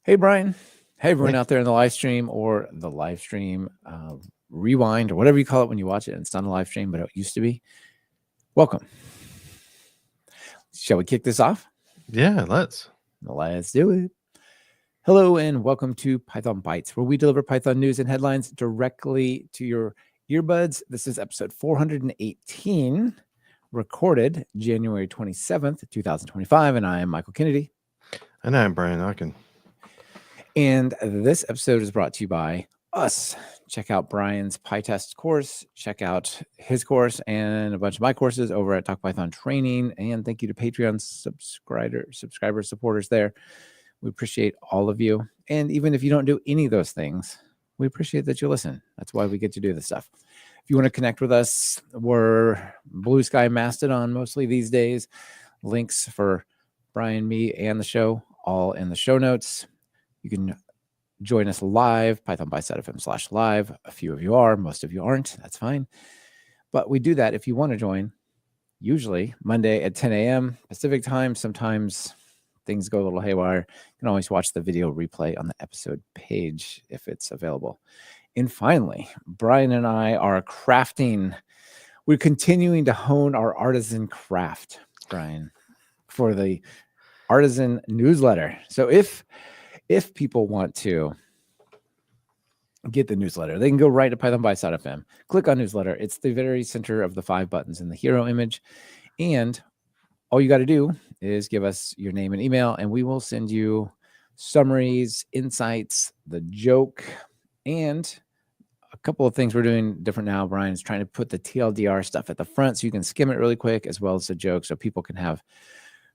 Hey, Brian. Hey, everyone Hey. out there in the live stream or the live stream rewind or whatever you call it when you watch it. It's not a live stream, but it used to be. Welcome. Shall we kick this off? Yeah, let's. Let's do it. Hello, and welcome to Python Bytes, where we deliver Python news and headlines directly to your earbuds. This is episode 418, recorded January 27th, 2025. And I am Michael Kennedy. And I'm Brian Ocken. And this episode is brought to you by us. Check out Brian's PyTest course. Check out his course and a bunch of my courses over at Talk Python Training. And thank you to Patreon subscriber supporters there. We appreciate all of you. And even if you don't do any of those things, we appreciate that you listen. That's why we get to do this stuff. If you want to connect with us, we're Blue Sky Mastodon mostly these days. Links for Brian, me, and the show all in the show notes. You can join us live, pythonbytes.fm/live. A few of you are, most of you aren't. That's fine. But we do that if you want to join, usually Monday at 10 a.m. Pacific time. Sometimes things go a little haywire. You can always watch the video replay on the episode page if it's available. And finally, Brian and I are crafting. We're continuing to hone our artisan craft, Brian, for the artisan newsletter. So if people want to get the newsletter, they can go right to pythonbytes.fm, click on newsletter. It's the very center of the 5 buttons in the hero image. And all you got to do is give us your name and email, and we will send you summaries, insights, the joke, and a couple of things we're doing different now. Brian's trying to put the TLDR stuff at the front so you can skim it really quick, as well as the joke, so people can have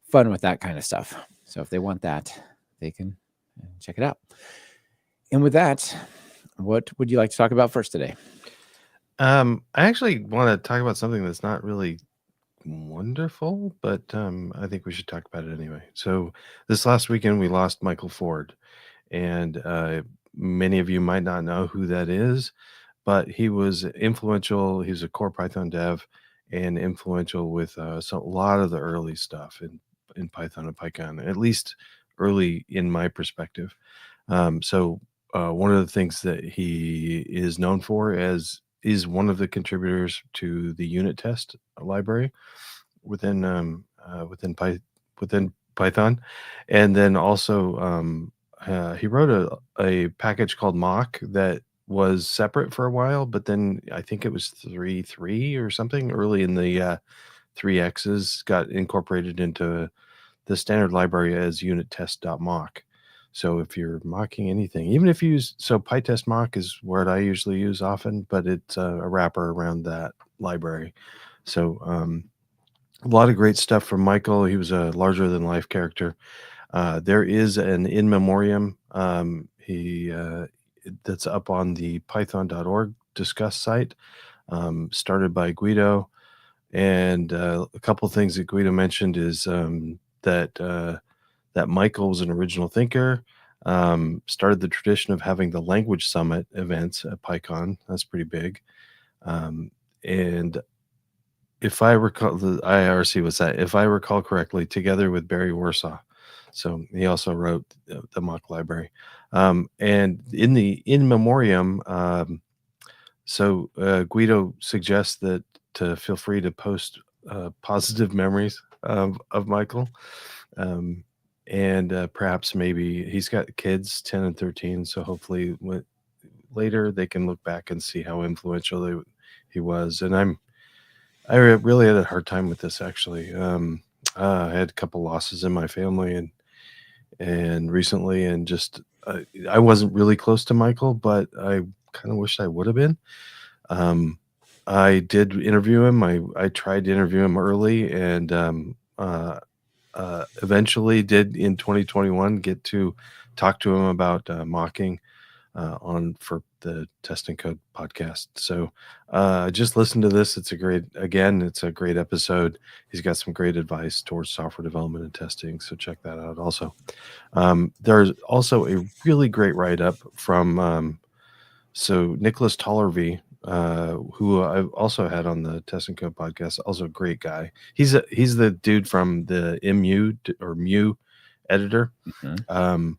fun with that kind of stuff. So if they want that, they can check it out. And with that, what would you like to talk about first today? I actually want to talk about something that's not really wonderful, but I think we should talk about it anyway. So this last weekend, we lost Michael Foord. And many of you might not know who that is, but he was influential. He's a core Python dev and influential with a lot of the early stuff in Python and PyCon, at least early in my perspective. So one of the things that he is known for is one of the contributors to the unit test library within Python, and then also he wrote a package called mock that was separate for a while, but then I think it was 3.3 or something early in the 3x's got incorporated into the standard library as unit test.mock. So if you're mocking anything, even if you use, so PyTest mock is word I usually use often, but it's a wrapper around that library. So a lot of great stuff from Michael. He was a larger than life character. There is an in memoriam that's up on the python.org discuss site, started by Guido. And a couple of things that Guido mentioned is that Michael was an original thinker, started the tradition of having the language summit events at PyCon. That's pretty big. And if I recall, the IRC was that, if I recall correctly, together with Barry Warsaw. So he also wrote the mock library. And in memoriam, Guido suggests that to feel free to post positive memories of Michael. And perhaps maybe he's got kids 10 and 13. So hopefully later they can look back and see how influential he was. And I really had a hard time with this, actually. I had a couple losses in my family and recently, and just I wasn't really close to Michael, but I kind of wished I would have been. I did interview him. I tried to interview him early, and eventually did in 2021 get to talk to him about mocking for the Test and Code podcast. So just listen to this. It's a great episode. He's got some great advice towards software development and testing. So check that out also. There's also a really great write-up from Nicholas Tollervey, who I've also had on the Test and Code podcast. Also a great guy. He's the dude from the MU or Mu editor. Mm-hmm.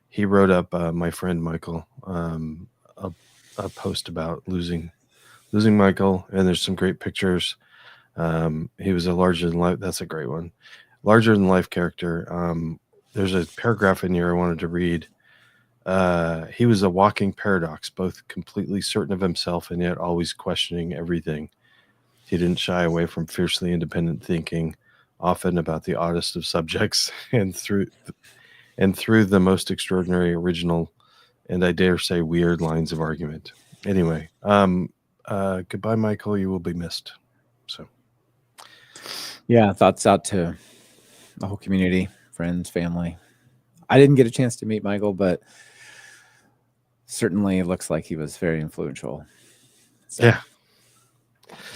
he wrote up my friend Michael a, a post about losing Michael, and there's some great pictures. He was a larger than life. That's a great one. Larger than life character. There's a paragraph in here I wanted to read. He was a walking paradox, both completely certain of himself and yet always questioning everything. He didn't shy away from fiercely independent thinking, often about the oddest of subjects, and through the most extraordinary, original, and I dare say weird lines of argument. Anyway, goodbye, Michael. You will be missed. So, Yeah, thoughts out to the whole community, friends, family. I didn't get a chance to meet Michael, but certainly it looks like he was very influential. So, yeah.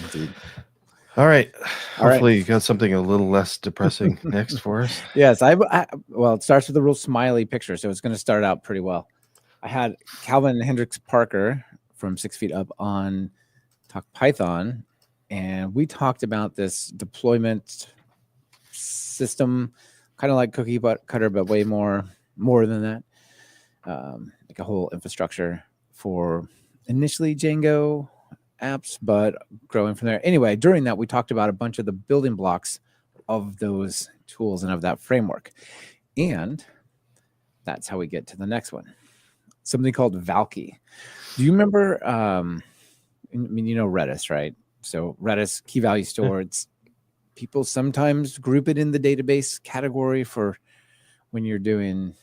Indeed. All right. All right. Hopefully, you got something a little less depressing next for us. Yes, well, it starts with a real smiley picture, so it's going to start out pretty well. I had Calvin Hendricks Parker from 6 Feet Up on Talk Python, and we talked about this deployment system, kind of like Cookie Cutter, but way more than that. Like a whole infrastructure for initially Django apps, but growing from there. Anyway, during that, we talked about a bunch of the building blocks of those tools and of that framework. And that's how we get to the next one. Something called Valkey. Do you remember? I mean, you know Redis, right? So Redis key value store. It's people sometimes group it in the database category for when you're doing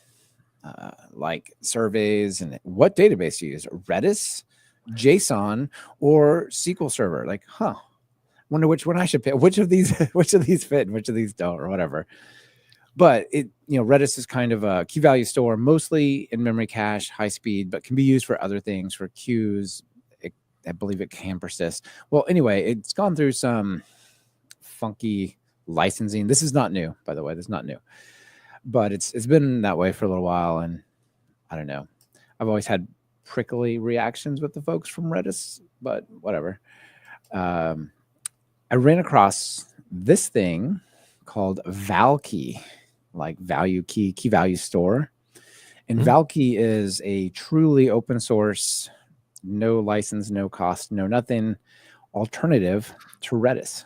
like surveys. And what database do you use? Redis, JSON, or SQL Server? Like, wonder which one I should pick. Which of these fit and which of these don't, or whatever. But Redis is kind of a key value store, mostly in memory cache, high speed, but can be used for other things, for queues. I believe it can persist. Well, anyway, it's gone through some funky licensing. This is not new, by the way. This is not new, but it's been that way for a little while, and I don't know. I've always had prickly reactions with the folks from Redis, but whatever. I ran across this thing called Valkey, like value key value store. And Valkey is a truly open source, no license, no cost, no nothing alternative to Redis.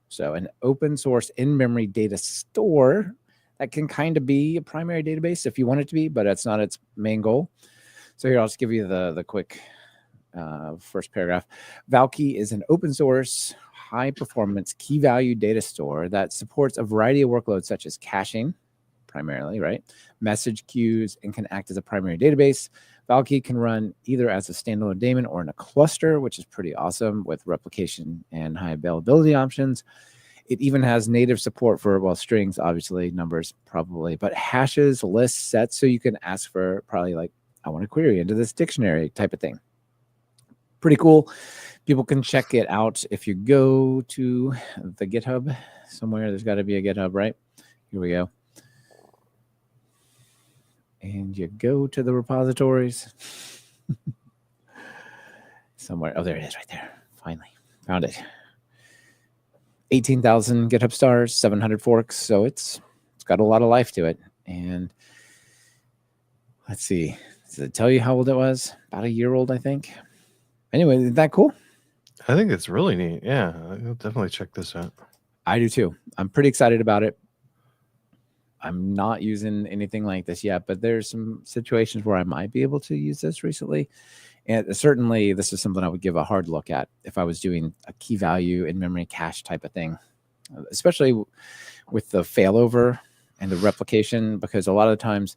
So an open source in-memory data store that can kind of be a primary database if you want it to be, but that's not its main goal. So here, I'll just give you the quick first paragraph. Valkey is an open source, high performance key value data store that supports a variety of workloads such as caching, primarily, right? Message queues, and can act as a primary database. Valkey can run either as a standalone daemon or in a cluster, which is pretty awesome with replication and high availability options. It even has native support for, well, strings, obviously, numbers, probably, but hashes, lists, sets, so you can ask for probably like, I want to query into this dictionary type of thing. Pretty cool. People can check it out if you go to the GitHub somewhere. There's got to be a GitHub, right? Here we go. And you go to the repositories somewhere. Oh, there it is right there. Finally found it. 18,000 GitHub stars, 700 forks. So it's got a lot of life to it. And let's see. Does it tell you how old it was? About a year old, I think. Anyway, isn't that cool? I think it's really neat. Yeah, I'll definitely check this out. I do too. I'm pretty excited about it. I'm not using anything like this yet, but there's some situations where I might be able to use this recently. And certainly this is something I would give a hard look at if I was doing a key value in memory cache type of thing, especially with the failover and the replication, because a lot of the times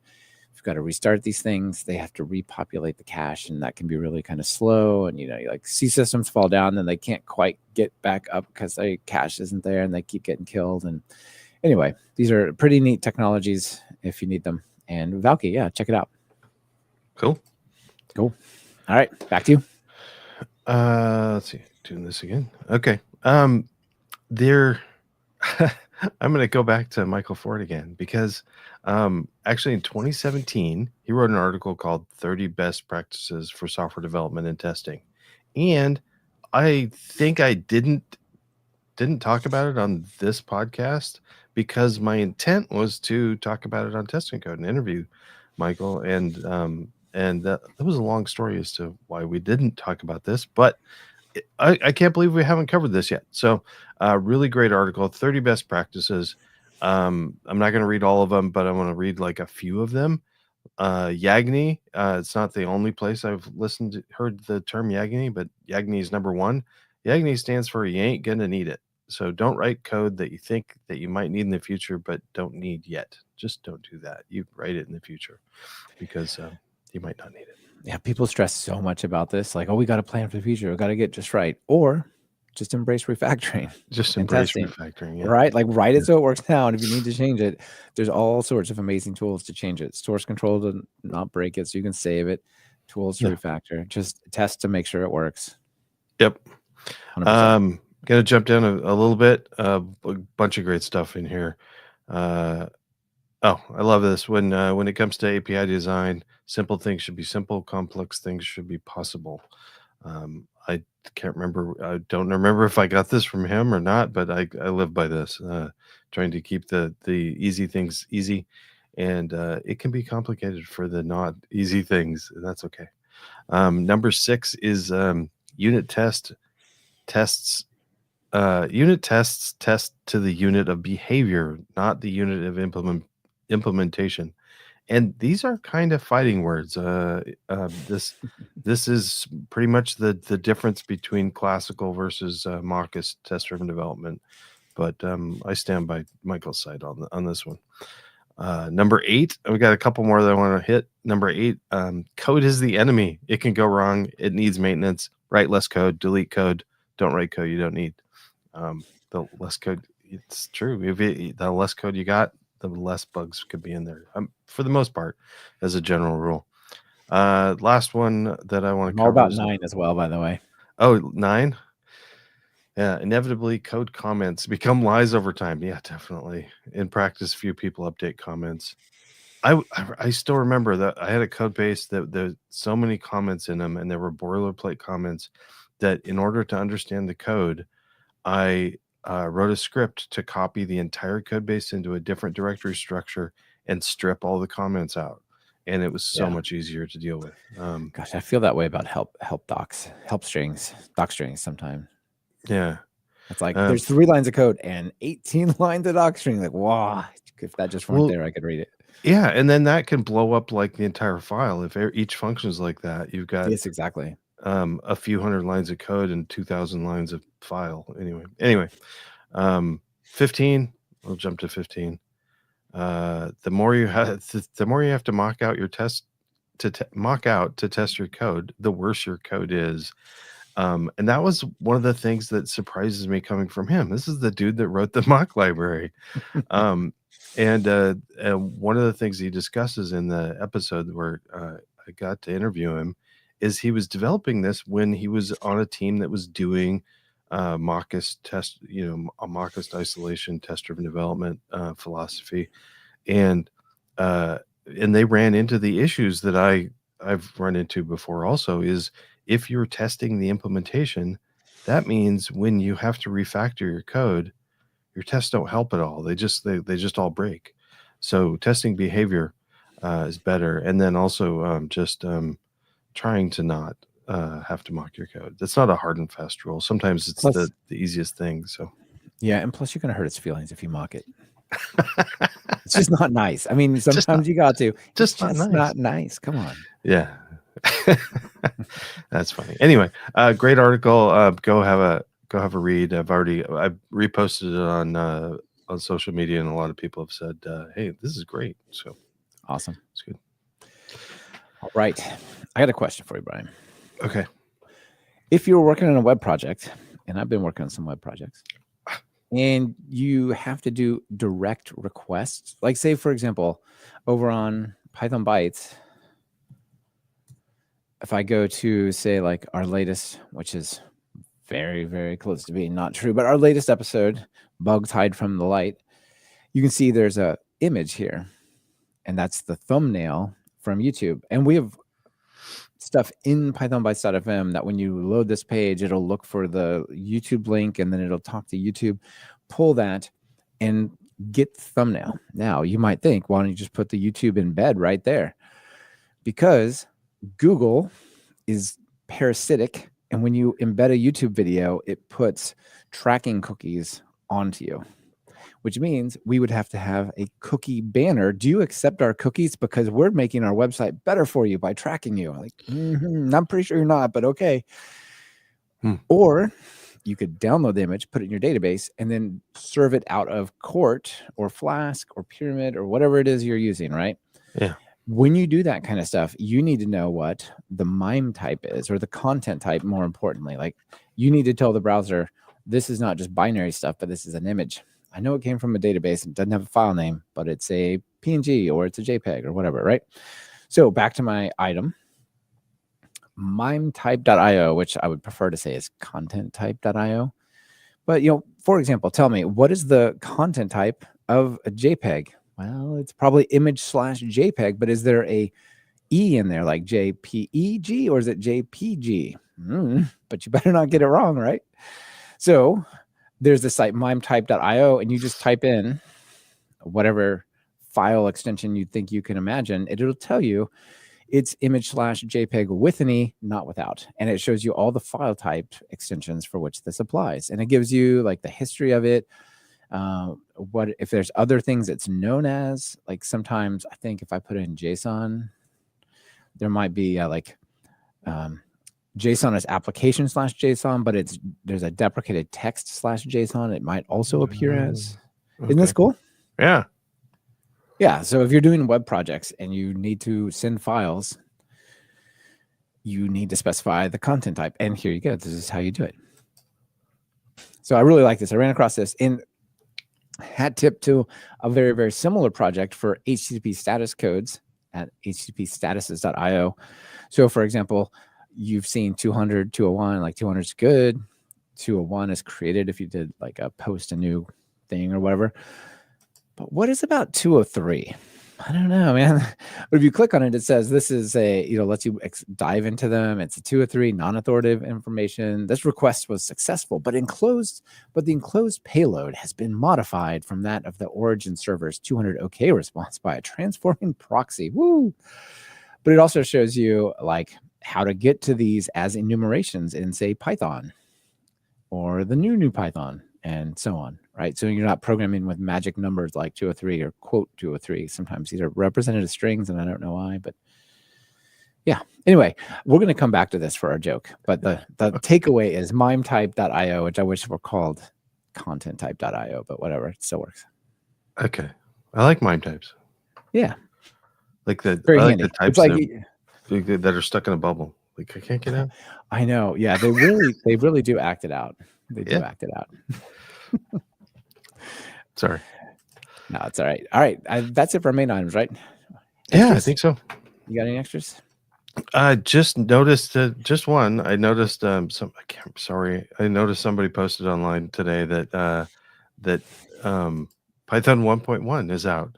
you've got to restart these things. They have to repopulate the cache, and that can be really kind of slow. And, you like see systems fall down, then they can't quite get back up because the cache isn't there and they keep getting killed. And anyway, these are pretty neat technologies if you need them. And Valkey, yeah, check it out. Cool. All right, back to you. Let's see, doing this again. Okay. There, I'm going to go back to Michael Foord again because actually in 2017, he wrote an article called 30 Best Practices for Software Development and Testing. And I think I didn't didn't talk about it on this podcast because my intent was to talk about it on Testing Code and interview Michael, and that was a long story as to why we didn't talk about this, but I can't believe we haven't covered this yet. So, really great article, 30 best practices. I'm not going to read all of them, but I want to read like a few of them. Yagni, it's not the only place I've heard the term Yagni, but Yagni is number one. Yagni stands for you ain't gonna need it. So don't write code that you think that you might need in the future, but don't need yet. Just don't do that. You write it in the future because you might not need it. Yeah, people stress so much about this, like, oh, we got to plan for the future, we got to get just right, or just embrace refactoring. Just and embrace testing, refactoring, yeah. right? Like, write it so it works now, and if you need to change it, there's all sorts of amazing tools to change it. Source control to not break it, so you can save it. Tools to refactor. Just test to make sure it works. Yep. 100%. Gonna jump down a little bit. A bunch of great stuff in here. Oh, I love this. When it comes to API design, simple things should be simple, complex things should be possible. I can't remember. I don't remember if I got this from him or not, but I live by this. Trying to keep the easy things easy, and it can be complicated for the not easy things. That's okay. Number 6 is unit tests. Unit tests test to the unit of behavior, not the unit of implementation. And these are kind of fighting words. This is pretty much the difference between classical versus Marcus test-driven development. But I stand by Michael's side on this one. Number 8, we got a couple more that I want to hit. Number 8, code is the enemy. It can go wrong. It needs maintenance. Write less code. Delete code. Don't write code you don't need. The less code, it's true. The less code you got, the less bugs could be in there. For the most part, as a general rule. Last one that I want to cover. All about 9 as well, by the way. Oh, 9? Yeah, inevitably code comments become lies over time. Yeah, definitely. In practice, few people update comments. I still remember that I had a code base that there's so many comments in them, and there were boilerplate comments that in order to understand the code, I wrote a script to copy the entire code base into a different directory structure and strip all the comments out. And it was so much easier to deal with. Gosh, I feel that way about help docs, doc strings sometimes. Yeah. It's like there's 3 lines of code and 18 lines of doc string. Like, wow, if that just weren't there, I could read it. Yeah, and then that can blow up like the entire file. If each function is like that, you've got yes, exactly. A few hundred lines of code and 2,000 lines of file. Anyway, 15. We'll jump to 15. The more you have to mock out your test to test your code, the worse your code is. And that was one of the things that surprises me coming from him. This is the dude that wrote the mock library. And one of the things he discusses in the episode where I got to interview him is he was developing this when he was on a team that was doing Marcus test, a Marcus isolation test-driven development philosophy, and they ran into the issues that I've run into before. Also, is if you're testing the implementation, that means when you have to refactor your code, your tests don't help at all. They just all break. So testing behavior is better, and then also trying to not have to mock your code. That's not a hard and fast rule. Sometimes it's the easiest thing. So yeah, and plus you're going to hurt its feelings if you mock it. It's just not nice. I mean, sometimes you got to. Just not nice. Come on. Yeah. That's funny. Anyway, great article. Go have a read. I reposted it on social media, and a lot of people have said, "Hey, this is great." So awesome. It's good. All right, I got a question for you, Brian. Okay. If you were working on a web project, and I've been working on some web projects, and you have to do direct requests, like say, for example, over on Python Bytes, if I go to say like our latest, which is very, very close to being not true, but our latest episode, Bugs Hide from the Light, you can see there's a image here, and that's the thumbnail from YouTube. And we have stuff in pythonbytes.fm that when you load this page, it'll look for the YouTube link and then it'll talk to YouTube. Pull that and get the thumbnail. Now, you might think, why don't you just put the YouTube embed right there? Because Google is parasitic. And when you embed a YouTube video, it puts tracking cookies onto you, which means we would have to have a cookie banner. Do you accept our cookies? Because we're making our website better for you by tracking you. Like, I'm pretty sure you're not, but okay. Or you could download the image, put it in your database, and then serve it out of Court or Flask or Pyramid or whatever it is you're using, right? Yeah. When you do that kind of stuff, you need to know what the MIME type is, or the content type, more importantly. Like, you need to tell the browser, this is not just binary stuff, but this is an image. I know it came from a database and doesn't have a file name, but it's a PNG or it's a JPEG or whatever, right? So back to my item, mimetype.io, which I would prefer to say is contenttype.io. But, for example, tell me, what is the content type of a JPEG? Well, it's probably image/JPEG, but is there a E in there like JPEG or is it JPG? But you better not get it wrong, right? So there's the site mimetype.io, and you just type in whatever file extension you think you can imagine. It'll tell you it's image/JPEG with an E, not without. And it shows you all the file type extensions for which this applies. And it gives you like the history of it. What if there's other things it's known as, like sometimes I think if I put in JSON, there might be JSON is application/JSON, but there's a deprecated text/JSON. It might also appear as. Okay. Isn't this cool? Yeah. Yeah. So if you're doing web projects and you need to send files, you need to specify the content type. And here you go. This is how you do it. So I really like this. I ran across this in hat tip to a very, very similar project for HTTP status codes at httpstatuses.io. So for example, you've seen 200, 201, like 200 is good. 201 is created if you did like a post a new thing or whatever. But what is about 203? I don't know, man. But if you click on it, it says this is lets you dive into them. It's a 203 non-authoritative information. This request was successful, but the enclosed payload has been modified from that of the origin server's 200 OK response by a transforming proxy. Woo! But it also shows you like how to get to these as enumerations in, say, Python or the new Python and so on, right? So you're not programming with magic numbers like 203 or quote 203. Sometimes these are representative strings, and I don't know why, but yeah. Anyway, we're going to come back to this for our joke, but the takeaway is mimetype.io, which I wish were called contenttype.io, but whatever, it still works. Okay. I like MIME types. Yeah. Like the types that are stuck in a bubble. Like I can't get out. I know. Yeah, they really do act it out. They do act it out. Sorry. No, it's all right. All right. That's it for main items, right? Extras? Yeah, I think so. You got any extras? I just noticed just one. I noticed I noticed somebody posted online today that Python 1.1 is out.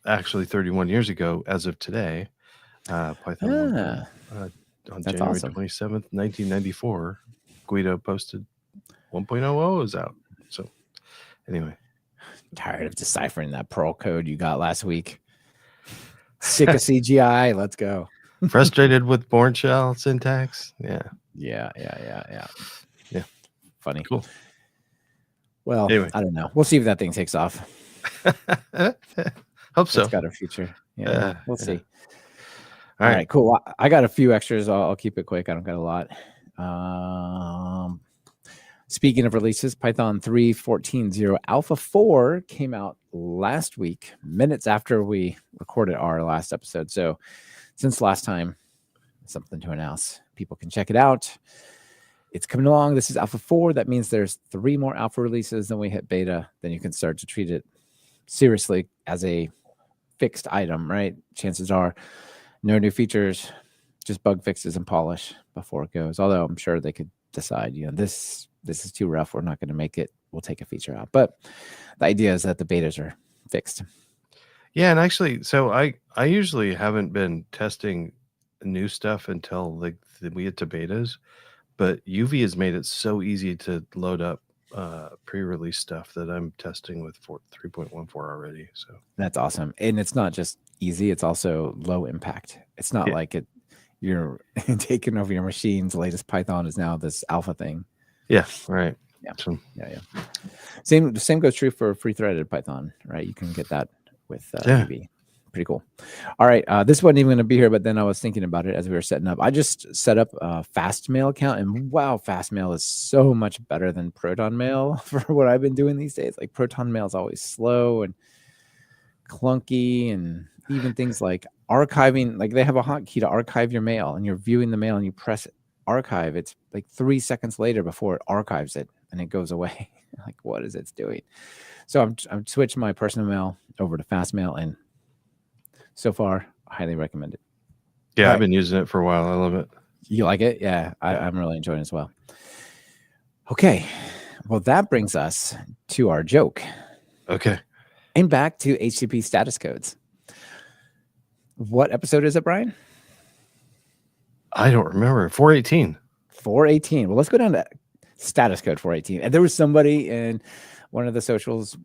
Actually 31 years ago as of today. Python 1.1. On That's January awesome. 27th, 1994, Guido posted 1.00 is out. So anyway. Tired of deciphering that Perl code you got last week. Sick of CGI. Let's go. Frustrated with Bourne shell syntax. Yeah. Yeah. Funny. Cool. Well, anyway. I don't know. We'll see if that thing takes off. Hope so. It's got a future. Yeah. We'll see. All right, cool. I got a few extras. I'll keep it quick. I don't got a lot. Speaking of releases, Python 3.14.0 Alpha 4 came out last week, minutes after we recorded our last episode. So since last time, something to announce. People can check it out. It's coming along. This is Alpha 4. That means there's 3 more Alpha releases. Then we hit beta. Then you can start to treat it seriously as a fixed item, right? Chances are no new features, just bug fixes and polish before it goes. Although I'm sure they could decide, this is too rough. We're not going to make it. We'll take a feature out. But the idea is that the betas are fixed. Yeah, and actually, so I usually haven't been testing new stuff until like we get to betas, but UV has made it so easy to load up pre-release stuff that I'm testing with 3.14 already. So That's awesome. And it's not just easy, it's also low impact. It's not Yeah. like you're taking over your machines. The latest Python is now this alpha thing. Yeah, right. Yeah. So, Yeah. Same goes true for free threaded Python, right? You can get that with Yeah. UV. Pretty cool. All right. This wasn't even going to be here, but then I was thinking about it as we were setting up. I just set up a Fastmail account, and wow, Fastmail is so much better than Proton Mail for what I've been doing these days. Like Proton Mail is always slow and clunky, and even things like archiving, like they have a hotkey to archive your mail, and you're viewing the mail and you press archive. It's like 3 seconds later before it archives it and it goes away. Like, what is it doing? So I'm switching my personal mail over to Fastmail, and so far, I highly recommend it. Yeah, All I've been using it for a while. I love it. You like it? Yeah, I'm really enjoying it as well. Okay. Well, that brings us to our joke. Okay. And back to HTTP status codes. What episode is it, Brian? I don't remember. 418. 418. Well, let's go down to status code 418. And there was somebody in one of the socials,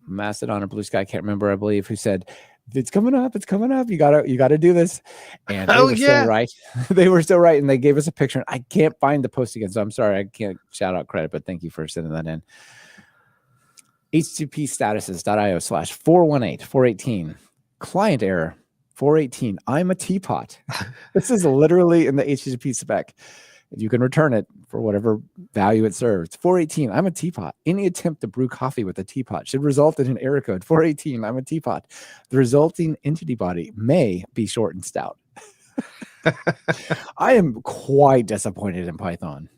Mastodon or Blue Sky, I can't remember, I believe, who said, it's coming up. It's coming up. You gotta do this. And they were so right. They were so right. And they gave us a picture. I can't find the post again. So I'm sorry. I can't shout out credit, but thank you for sending that in. httpstatuses.io/418 client error 418. I'm a teapot. This is literally in the HTTP spec. You can return it for whatever value it serves. 418, I'm a teapot. Any attempt to brew coffee with a teapot should result in an error code. 418, I'm a teapot. The resulting entity body may be short and stout. I am quite disappointed in Python.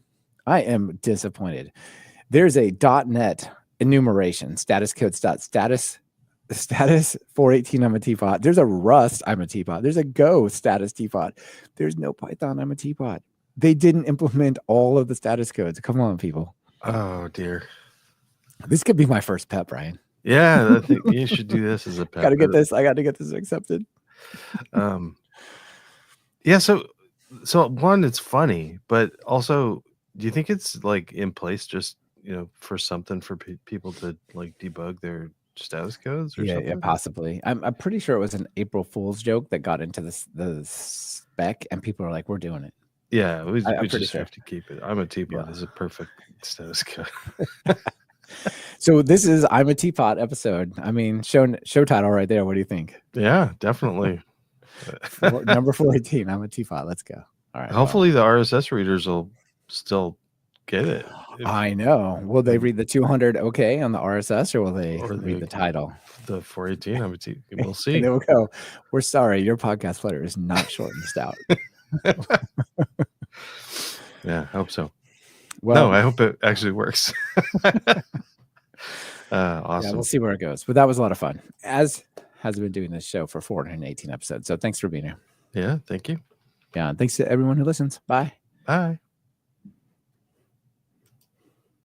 I am disappointed. There's a .NET enumeration, status code status 418, I'm a teapot. There's a Rust, I'm a teapot. There's a Go status teapot. There's no Python, I'm a teapot. They didn't implement all of the status codes. Come on, people. Oh, dear. This could be my first pet, Brian. Yeah, I think you should do this as a pet. I got to get this accepted. Yeah, so one, it's funny, but also, do you think it's like in place just, for something for people to like debug their status codes or something? Yeah, possibly. I'm pretty sure it was an April Fool's joke that got into the spec, and people are like, we're doing it. Yeah, we just have to keep it. I'm a teapot is a perfect status code. So this is I'm a teapot episode. I mean, show title right there. What do you think? Yeah, definitely. Number 418. I'm a teapot. Let's go. All right. Hopefully the RSS readers will still get it. I know. Will they read the 200 okay on the RSS, or will they read the title? The 418. I'm a teapot. We'll see. And they will go, we're sorry, your podcast footer is not short and stout. Yeah, I hope so. Well, no, I hope it actually works. Awesome. Yeah, we'll see where it goes. But that was a lot of fun, as has been doing this show for 418 episodes. So thanks for being here. Yeah, thank you. Yeah, and thanks to everyone who listens. Bye. Bye.